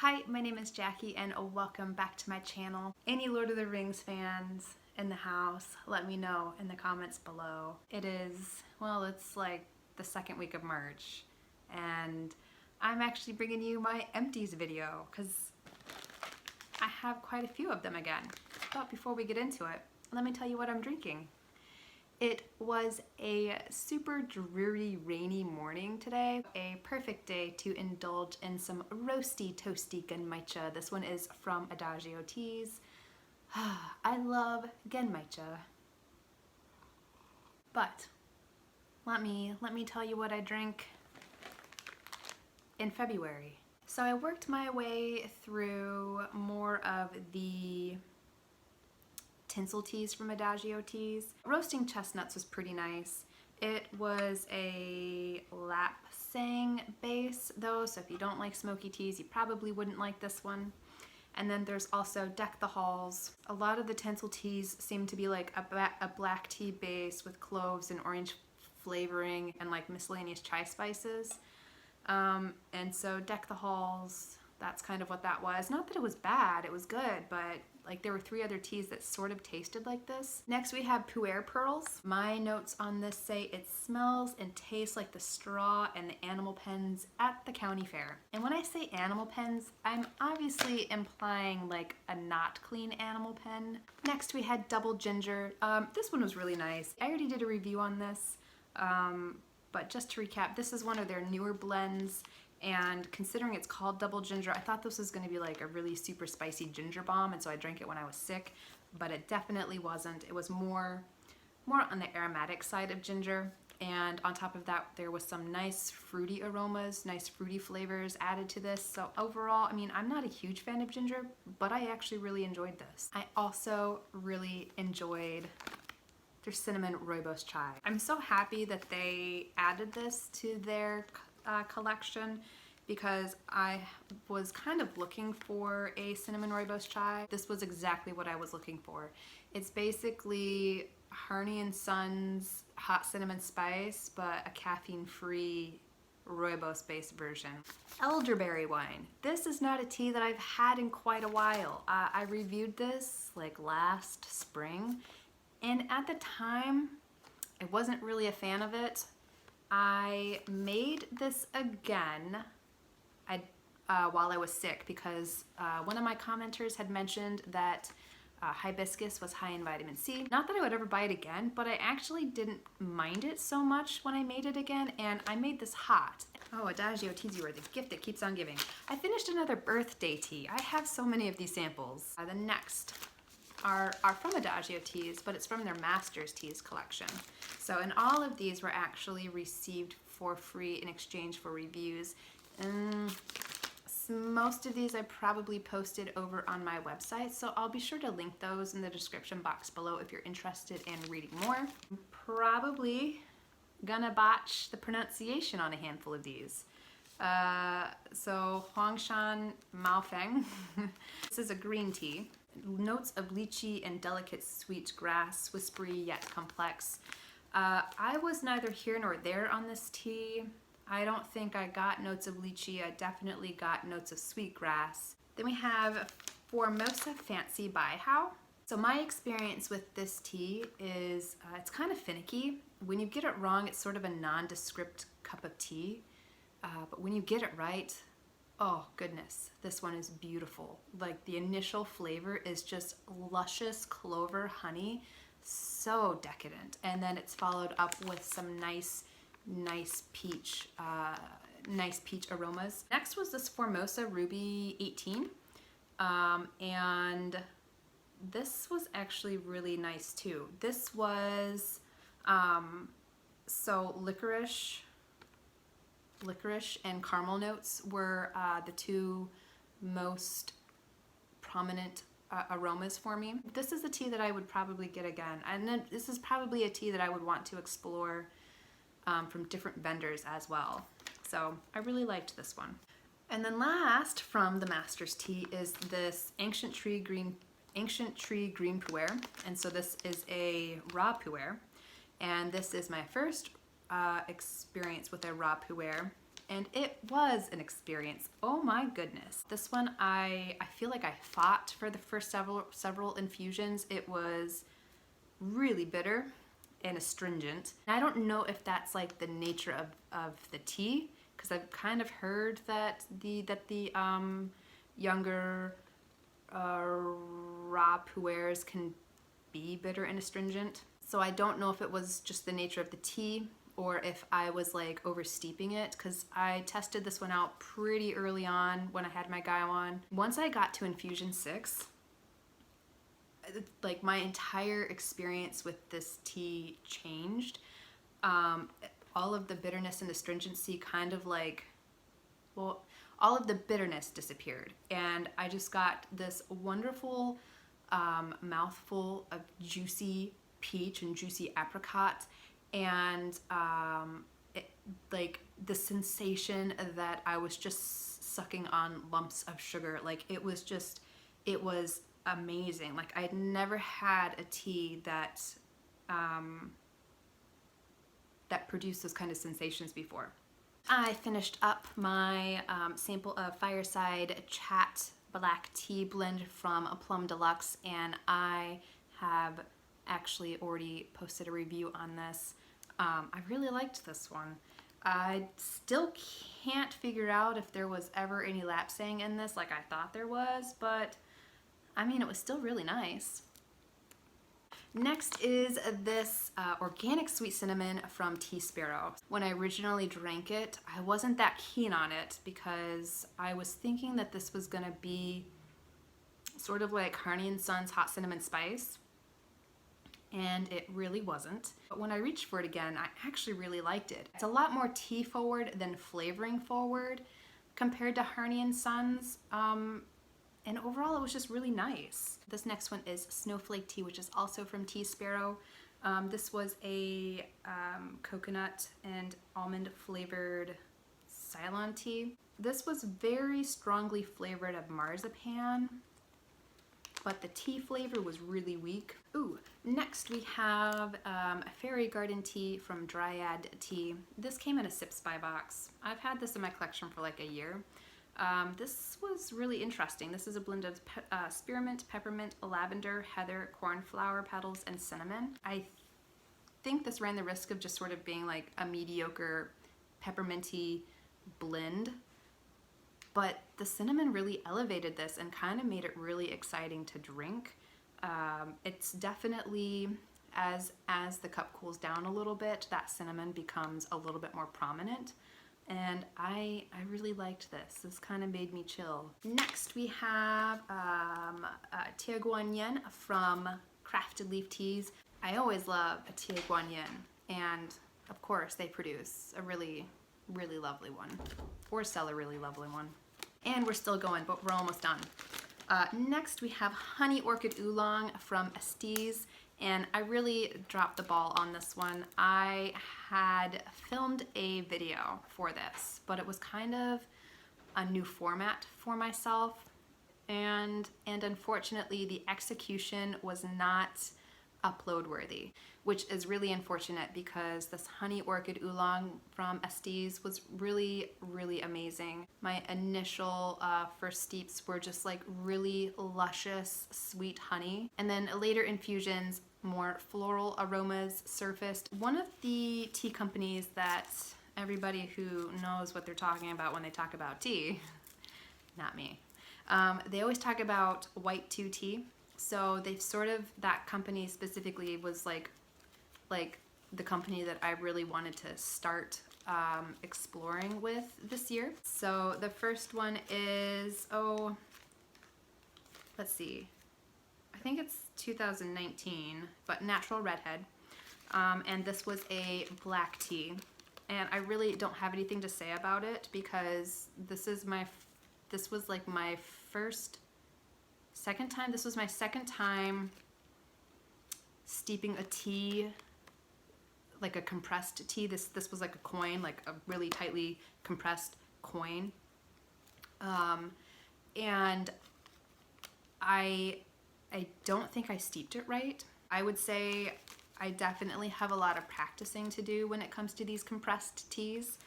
Hi, my name is Jackie and welcome back to my channel. Any Lord of the Rings fans in the house, let me know in the comments below. It is, well, it's like the second week of March and I'm actually bringing you my Empties video because I have quite a few of them again. But before we get into it, let me tell you what I'm drinking. It was a super dreary, rainy morning today. A perfect day to indulge in some roasty, toasty genmaicha. This one is from Adagio teas. I love genmaicha. But let me tell you what I drank in February. So I worked my way through more of the tinsel teas from Adagio teas. Roasting chestnuts was pretty nice. It was a lapsang base though, so if you don't like smoky teas, you probably wouldn't like this one. And then there's also Deck the Halls. A lot of the tinsel teas seem to be like a black tea base with cloves and orange flavoring and like miscellaneous chai spices. And so Deck the Halls, that's kind of what that was. Not that it was bad, it was good, but like there were 3 other teas that sort of tasted like this. Next we have Pu'er Pearls. My notes on this say it smells and tastes like the straw and the animal pens at the county fair. And when I say animal pens, I'm obviously implying like a not clean animal pen. Next we had Double Ginger. This one was really nice. I already did a review on this, but just to recap, this is one of their newer blends. And considering it's called Double Ginger, I thought this was going to be like a really super spicy ginger bomb, and so I drank it when I was sick, but it definitely wasn't. It was more on the aromatic side of ginger, and on top of that there was some nice fruity aromas, nice fruity flavors added to this. So overall, I mean, I'm not a huge fan of ginger, but I actually really enjoyed this. I also really enjoyed their cinnamon rooibos chai. I'm so happy that they added this to their collection because I was kind of looking for a cinnamon rooibos chai. This was exactly what I was looking for. It's basically Harney & Sons hot cinnamon spice, but a caffeine-free rooibos-based version. Elderberry wine. This is not a tea that I've had in quite a while. I reviewed this like last spring, and at the time I wasn't really a fan of it. I made this again while I was sick because one of my commenters had mentioned that hibiscus was high in vitamin C. Not that I would ever buy it again, but I actually didn't mind it so much when I made it again, and I made this hot. Oh, Adagio teas, you are the gift that keeps on giving. I finished another birthday tea. I have so many of these samples. The next are from Adagio teas, but it's from their Masters Teas collection. So, and all of these were actually received for free in exchange for reviews. Most of these I probably posted over on my website, so I'll be sure to link those in the description box below if you're interested in reading more. I'm probably gonna botch the pronunciation on a handful of these. So Huangshan Maofeng. This is a green tea. Notes of lychee and delicate sweet grass, whispery yet complex. I was neither here nor there on this tea. I don't think I got notes of lychee. I definitely got notes of sweet grass. Then we have Formosa Fancy by How. So my experience with this tea is it's kind of finicky. When you get it wrong, it's sort of a nondescript cup of tea. But when you get it right, oh goodness, this one is beautiful. Like the initial flavor is just luscious clover honey, so decadent. And then it's followed up with some nice peach aromas. Next was this Formosa Ruby 18. And this was actually really nice too. This was, so licorice and caramel notes were the 2 most prominent aromas for me. This is a tea that I would probably get again, and then this is probably a tea that I would want to explore from different vendors as well. So I really liked this one. And then last from the Masters Tea is this Ancient Tree Green Pu'er, and so this is a raw pu'er, and this is my first experience with a raw pu'er. and it was an experience. Oh my goodness. This one, I feel like I fought for the first several infusions. It was really bitter and astringent. I don't know if that's like the nature of the tea, because I've kind of heard that the younger raw pu'ers can be bitter and astringent. So I don't know if it was just the nature of the tea or if I was like over steeping it, because I tested this one out pretty early on when I had my guy on. Once I got to infusion 6, like my entire experience with this tea changed. All of the bitterness and astringency kind of like, well, all of the bitterness disappeared, and I just got this wonderful mouthful of juicy peach and juicy apricot, and like the sensation that I was just sucking on lumps of sugar. Like it was amazing. Like I'd never had a tea that that produced those kind of sensations before. I finished up my sample of Fireside Chat black tea blend from Plum Deluxe, and I have actually already posted a review on this. I really liked this one. I still can't figure out if there was ever any lapsang in this like I thought there was, but I mean, it was still really nice. Next is this organic sweet cinnamon from Tea Sparrow. When I originally drank it, I wasn't that keen on it because I was thinking that this was gonna be sort of like Harney & Sons Hot Cinnamon Spice, and it really wasn't. But when I reached for it again, I actually really liked it. It's a lot more tea forward than flavoring forward compared to Harney & Sons. And overall, it was just really nice. This next one is Snowflake Tea, which is also from Tea Sparrow. This was a coconut and almond flavored Ceylon tea. This was very strongly flavored of marzipan, but the tea flavor was really weak. Ooh, next we have a Fairy Garden tea from Dryad Tea. This came in a Sips by box. I've had this in my collection for like a year. This was really interesting. This is a blend of spearmint, peppermint, lavender, heather, cornflower petals, and cinnamon. I think this ran the risk of just sort of being like a mediocre pepperminty blend, but the cinnamon really elevated this and kind of made it really exciting to drink. It's definitely, as the cup cools down a little bit, that cinnamon becomes a little bit more prominent. And I really liked this. This kind of made me chill. Next we have Tia Guan Yin from Crafted Leaf Teas. I always love a Tia Guan Yin, and of course they produce a really, really lovely one, or sell a really lovely one. And we're still going, but we're almost done. Next we have Honey Orchid Oolong from Empties. And I really dropped the ball on this one. I had filmed a video for this, but it was kind of a new format for myself. And unfortunately, the execution was not upload worthy, which is really unfortunate because this Honey Orchid Oolong from Empties was really, really amazing. My initial first steeps were just like really luscious, sweet honey. And then later infusions, more floral aromas surfaced. One of the tea companies that everybody who knows what they're talking about when they talk about tea, not me, they always talk about White2tea. So they've sort of, that company specifically was like the company that I really wanted to start exploring with this year. So the first one is, let's see, I think it's 2019, but Natural Redhead. And this was a black tea. And I really don't have anything to say about it because this was like my this was my second time steeping a tea, like a compressed tea. This was like a coin, like a really tightly compressed coin. And I don't think I steeped it right. I would say I definitely have a lot of practicing to do when it comes to these compressed teas.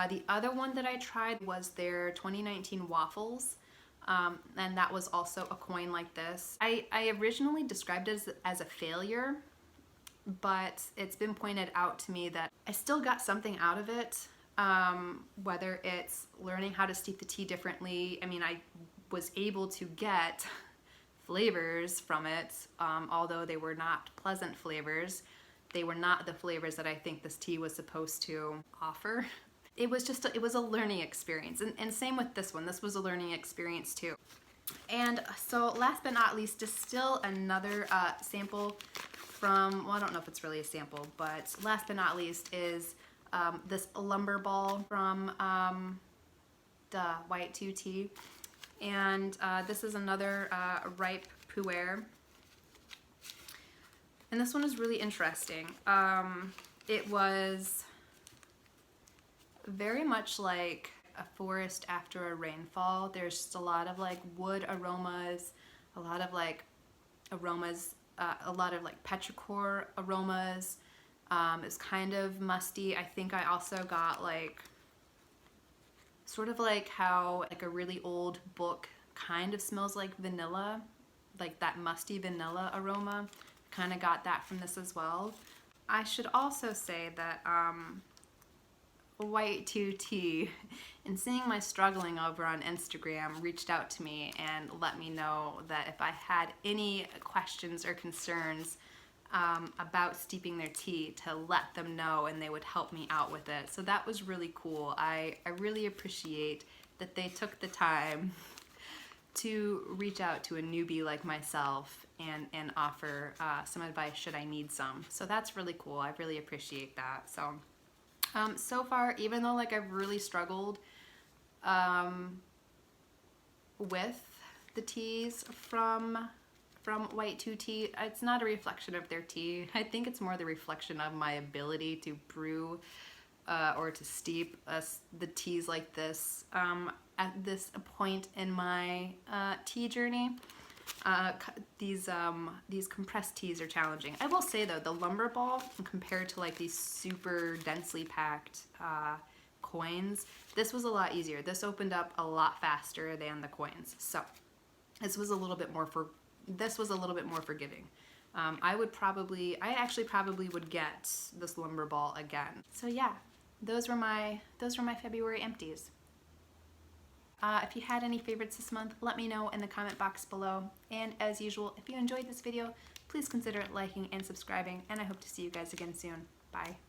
The other one that I tried was their 2019 waffles. And that was also a coin like this. I originally described it as a failure, but it's been pointed out to me that I still got something out of it, whether it's learning how to steep the tea differently. I mean, I was able to get flavors from it, although they were not pleasant flavors. They were not the flavors that I think this tea was supposed to offer. It was just, it was a learning experience. And same with this one. This was a learning experience too. And so last but not least is still another sample from, well, I don't know if it's really a sample, but last but not least is this lumber ball from the White2tea. And this is another ripe pu'er. And this one is really interesting. It was very much like a forest after a rainfall. There's just a lot of like wood aromas, a lot of like aromas, a lot of like petrichor aromas. It's kind of musty. I think I also got like sort of like how like a really old book kind of smells like vanilla, like that musty vanilla aroma. Kind of got that from this as well. I should also say that White2tea, in seeing my struggling over on Instagram, reached out to me and let me know that if I had any questions or concerns about steeping their tea, to let them know and they would help me out with it. So that was really cool. I really appreciate that they took the time to reach out to a newbie like myself and offer some advice should I need some. So that's really cool. I really appreciate that. So so far, even though like I've really struggled with the teas from White2tea, it's not a reflection of their tea. I think it's more the reflection of my ability to brew or to steep the teas like this at this point in my tea journey. These compressed teas are challenging. I will say though, the lumber ball compared to like these super densely packed coins, this was a lot easier. This opened up a lot faster than the coins. So this was a little bit more forgiving. I actually probably would get this lumber ball again. So yeah, those were my February empties. If you had any favorites this month, let me know in the comment box below. And as usual, if you enjoyed this video, please consider liking and subscribing, and I hope to see you guys again soon. Bye.